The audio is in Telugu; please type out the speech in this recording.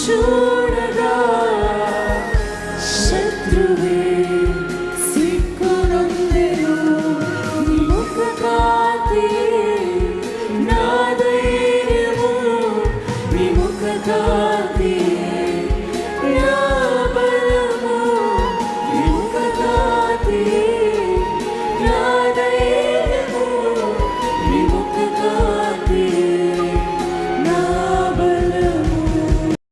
చూడగా శత్రువే సిగ్గునొందెను. నీ ముఖ కాంతియే నా ధైర్యము, నీ ముఖ కాంతియే